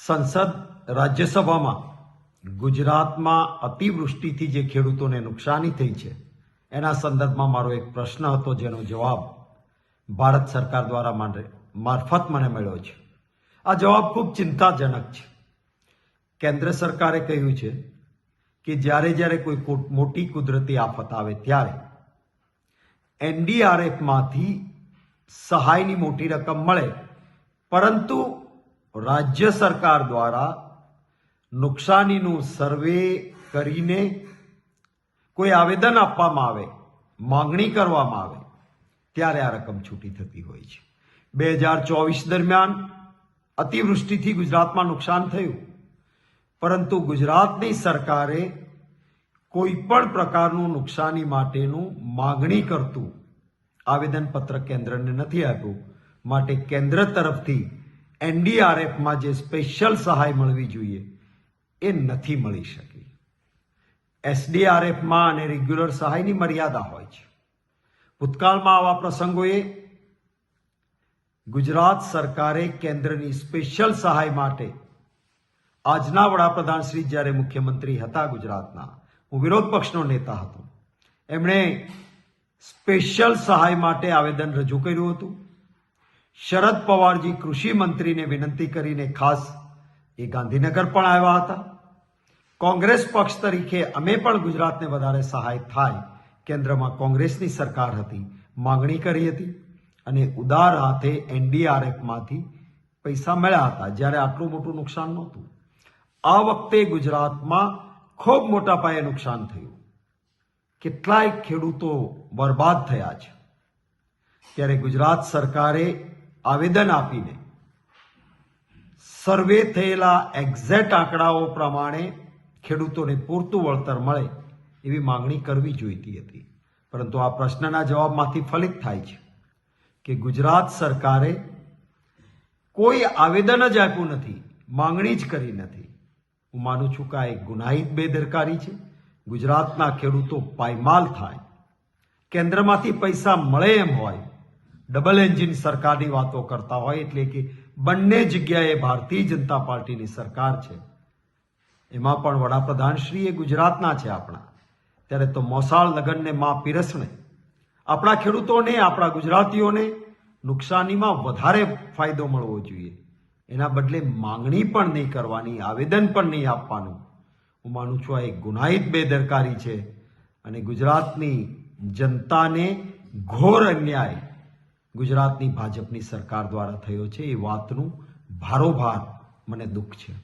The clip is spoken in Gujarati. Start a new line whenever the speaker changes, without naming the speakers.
સંસદ રાજ્યસભામાં ગુજરાતમાં અતિવૃષ્ટિથી જે ખેડૂતોને નુકસાની થઈ છે એના સંદર્ભમાં મારો એક પ્રશ્ન હતો, જેનો જવાબ ભારત સરકાર દ્વારા મારફત મને મળ્યો છે. આ જવાબ ખૂબ ચિંતાજનક છે. કેન્દ્ર સરકારે કહ્યું છે કે જ્યારે કોઈ મોટી કુદરતી આફત આવે ત્યારે એનડીઆરએફમાંથી સહાયની મોટી રકમ મળે, પરંતુ રાજ્ય સરકાર દ્વારા નુકસાનીનું સર્વે કરીને કોઈ આવેદન આપવામાં આવે, માંગણી કરવામાં આવે ત્યારે આ રકમ છૂટી થતી હોય છે. 2024 દરમિયાન અતિવૃષ્ટિથી ગુજરાતમાં નુકસાન થયું, પરંતુ ગુજરાતની સરકારે કોઈ પણ પ્રકારનું નુકસાની માટેનું માંગણી કરતું આવેદનપત્ર કેન્દ્રને નથી આપ્યું. માટે કેન્દ્ર તરફથી એનડીઆરએફમાં જે સ્પેશિયલ સહાય મળવી જોઈએ એ નથી મળી શકી. એસડીઆરએફમાં અને રેગ્યુલર સહાયની મર્યાદા હોય છે. ભૂતકાળમાં આવા પ્રસંગોએ ગુજરાત સરકારે કેન્દ્રની સ્પેશિયલ સહાય માટે આજના વડાપ્રધાન શ્રી જ્યારે મુખ્યમંત્રી હતા ગુજરાતના, હું વિરોધ પક્ષનો નેતા હતો, એમણે સ્પેશિયલ સહાય માટે આવેદન રજૂ કર્યું હતું. શરદ પવારજી કૃષિ મંત્રીને વિનંતી કરીને ખાસ એ ગાંધીનગર પણ આવ્યા હતા. કોંગ્રેસ પક્ષ તરીકે અમે પણ ગુજરાતને વધારે સહાય થાય, કેન્દ્રમાં કોંગ્રેસની સરકાર હતી, માંગણી કરી હતી અને ઉદાર હાથે એનડીઆરએફમાંથી પૈસા મળ્યા હતા જ્યારે આટલું મોટું નુકસાન નહોતું. આ વખતે ગુજરાતમાં ખૂબ મોટા પાયે નુકસાન થયું, કેટલાય ખેડૂતો બરબાદ થયા છે. ત્યારે ગુજરાત સરકારે આવેદન આપીને સર્વે થયેલા એક્ઝેક્ટ આંકડાઓ પ્રમાણે ખેડૂતોને પૂરતું વળતર મળે એવી માંગણી કરવી જોઈતી હતી. પરંતુ આ પ્રશ્નના જવાબમાંથી ફલિત થાય છે કે ગુજરાત સરકારે કોઈ આવેદન જ આપ્યું નથી, માંગણી જ કરી નથી. હું માનું છું કે આ એક ગુનાહિત બેદરકારી છે. ગુજરાતના ખેડૂતો પાયમાલ થાય, કેન્દ્રમાંથી પૈસા મળે એમ હોય, ડબલ એન્જિન સરકારની વાતો કરતા હોય, એટલે કે બંને જગ્યાએ ભારતીય જનતા પાર્ટીની સરકાર છે, એમાં પણ વડાપ્રધાન શ્રી એ ગુજરાતના છે આપણા, ત્યારે તો મોસાળ લગનને માં પીરસણે આપણા ખેડૂતોને, આપણા ગુજરાતીઓને નુકસાનીમાં વધારે ફાયદો મળવો જોઈએ. એના બદલે માંગણી પણ નહીં કરવાની, આવેદન પણ નહીં આપવાનું. હું માનું છું આ એક ગુનાહિત બેદરકારી છે અને ગુજરાતની જનતાને ઘોર અન્યાય ગુજરાતની ભાજપની સરકાર દ્વારા થયો છે. એ વાતનું ભારોભાર મને દુઃખ છે.